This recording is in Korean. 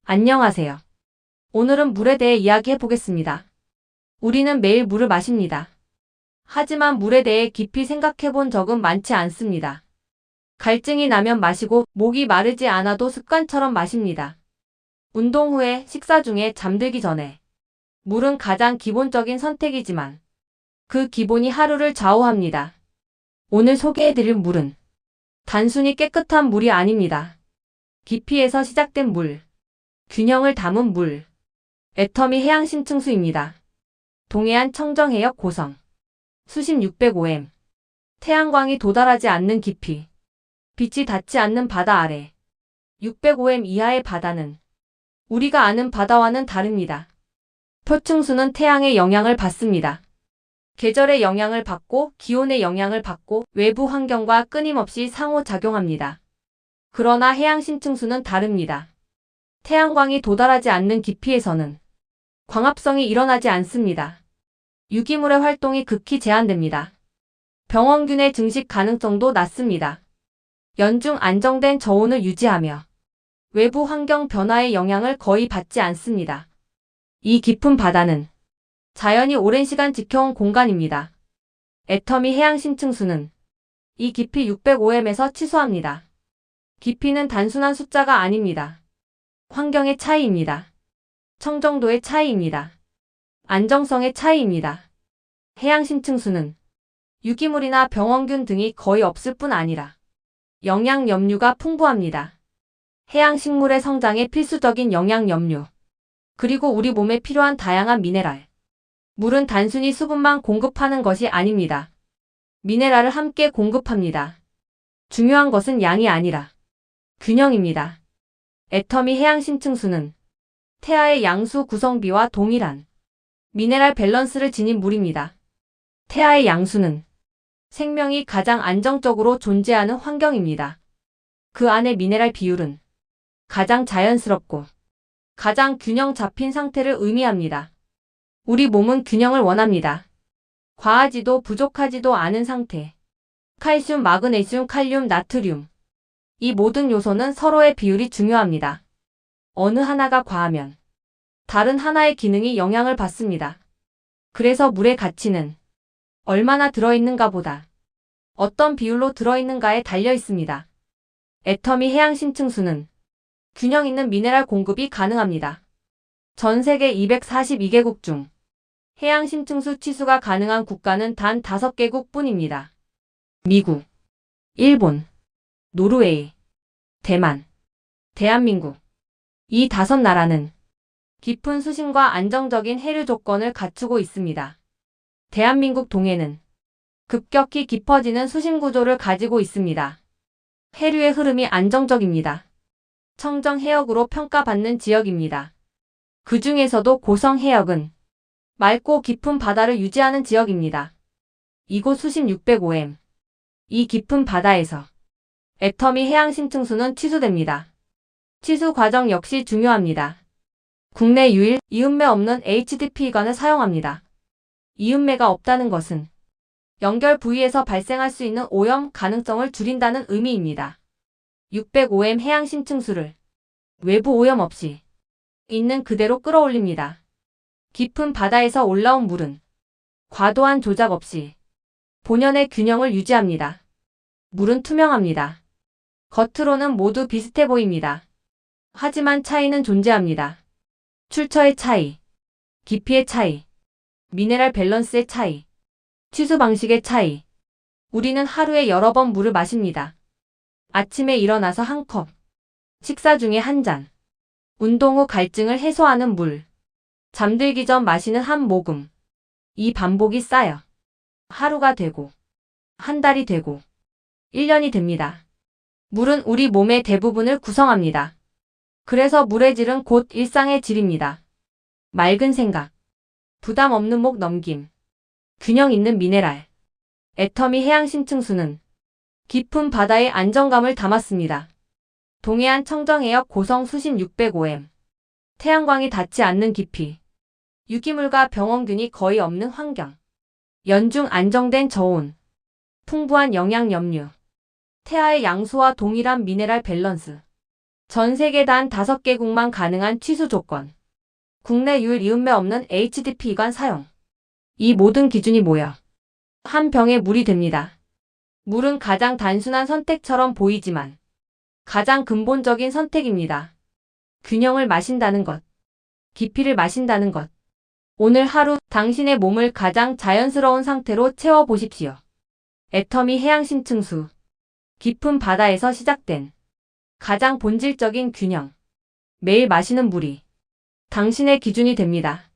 안녕하세요. 오늘은 물에 대해 이야기해 보겠습니다. 우리는 매일 물을 마십니다. 하지만 물에 대해 깊이 생각해 본 적은 많지 않습니다. 갈증이 나면 마시고 목이 마르지 않아도 습관처럼 마십니다. 운동 후에, 식사 중에, 잠들기 전에. 물은 가장 기본적인 선택이지만 그 기본이 하루를 좌우합니다. 오늘 소개해 드릴 물은 단순히 깨끗한 물이 아닙니다. 깊이에서 시작된 물, 균형을 담은 물, 애터미 해양심층수입니다. 동해안 청정해역 고성, 수심 605m, 태양광이 도달하지 않는 깊이, 빛이 닿지 않는 바다 아래, 605m 이하의 바다는 우리가 아는 바다와는 다릅니다. 표층수는 태양의 영향을 받습니다. 계절의 영향을 받고 기온의 영향을 받고 외부 환경과 끊임없이 상호작용합니다. 그러나 해양심층수는 다릅니다. 태양광이 도달하지 않는 깊이에서는 광합성이 일어나지 않습니다. 유기물의 활동이 극히 제한됩니다. 병원균의 증식 가능성도 낮습니다. 연중 안정된 저온을 유지하며 외부 환경 변화의 영향을 거의 받지 않습니다. 이 깊은 바다는 자연이 오랜 시간 지켜온 공간입니다. 애터미 해양심층수는 이 깊이 605m에서 취소합니다. 깊이는 단순한 숫자가 아닙니다. 환경의 차이입니다. 청정도의 차이입니다. 안정성의 차이입니다. 해양심층수는 유기물이나 병원균 등이 거의 없을 뿐 아니라 영양 염류가 풍부합니다. 해양식물의 성장에 필수적인 영양 염류, 그리고 우리 몸에 필요한 다양한 미네랄. 물은 단순히 수분만 공급하는 것이 아닙니다. 미네랄을 함께 공급합니다. 중요한 것은 양이 아니라 균형입니다. 애터미 해양심층수는 태아의 양수 구성비와 동일한 미네랄 밸런스를 지닌 물입니다. 태아의 양수는 생명이 가장 안정적으로 존재하는 환경입니다. 그 안의 미네랄 비율은 가장 자연스럽고 가장 균형 잡힌 상태를 의미합니다. 우리 몸은 균형을 원합니다. 과하지도 부족하지도 않은 상태. 칼슘, 마그네슘, 칼륨, 나트륨. 이 모든 요소는 서로의 비율이 중요합니다. 어느 하나가 과하면 다른 하나의 기능이 영향을 받습니다. 그래서 물의 가치는 얼마나 들어있는가 보다 어떤 비율로 들어있는가에 달려 있습니다. 애터미 해양심층수는 균형 있는 미네랄 공급이 가능합니다. 전 세계 242개국 중 해양심층수 취수가 가능한 국가는 단 5개국 뿐입니다. 미국, 일본, 노르웨이, 대만, 대한민국. 이 5나라는 깊은 수심과 안정적인 해류 조건을 갖추고 있습니다. 대한민국 동해는 급격히 깊어지는 수심 구조를 가지고 있습니다. 해류의 흐름이 안정적입니다. 청정 해역으로 평가받는 지역입니다. 그 중에서도 고성 해역은 맑고 깊은 바다를 유지하는 지역입니다. 이곳 수심 605m. 이 깊은 바다에서 애터미 해양심층수는 취수됩니다. 취수 과정 역시 중요합니다. 국내 유일 이음매 없는 HDP관을 사용합니다. 이음매가 없다는 것은 연결 부위에서 발생할 수 있는 오염 가능성을 줄인다는 의미입니다. 605m 해양심층수를 외부 오염 없이 있는 그대로 끌어올립니다. 깊은 바다에서 올라온 물은 과도한 조작 없이 본연의 균형을 유지합니다. 물은 투명합니다. 겉으로는 모두 비슷해 보입니다. 하지만 차이는 존재합니다. 출처의 차이, 깊이의 차이, 미네랄 밸런스의 차이, 취수 방식의 차이. 우리는 하루에 여러 번 물을 마십니다. 아침에 일어나서 한 컵, 식사 중에 한 잔, 운동 후 갈증을 해소하는 물, 잠들기 전 마시는 한 모금. 이 반복이 쌓여 하루가 되고, 한 달이 되고, 1년이 됩니다. 물은 우리 몸의 대부분을 구성합니다. 그래서 물의 질은 곧 일상의 질입니다. 맑은 생각, 부담 없는 목 넘김, 균형 있는 미네랄. 애터미 해양심층수는 깊은 바다의 안정감을 담았습니다. 동해안 청정해역 고성 수심 605m. 태양광이 닿지 않는 깊이. 유기물과 병원균이 거의 없는 환경. 연중 안정된 저온. 풍부한 영양 염류. 태아의 양수와 동일한 미네랄 밸런스. 전 세계 단 5개국만 가능한 취수 조건. 국내 유일 이음매 없는 HDP 이관 사용. 이 모든 기준이 모여 한 병에 물이 됩니다. 물은 가장 단순한 선택처럼 보이지만 가장 근본적인 선택입니다. 균형을 마신다는 것. 깊이를 마신다는 것. 오늘 하루 당신의 몸을 가장 자연스러운 상태로 채워보십시오. 애터미 해양심층수. 깊은 바다에서 시작된 가장 본질적인 균형. 매일 마시는 물이 당신의 기준이 됩니다.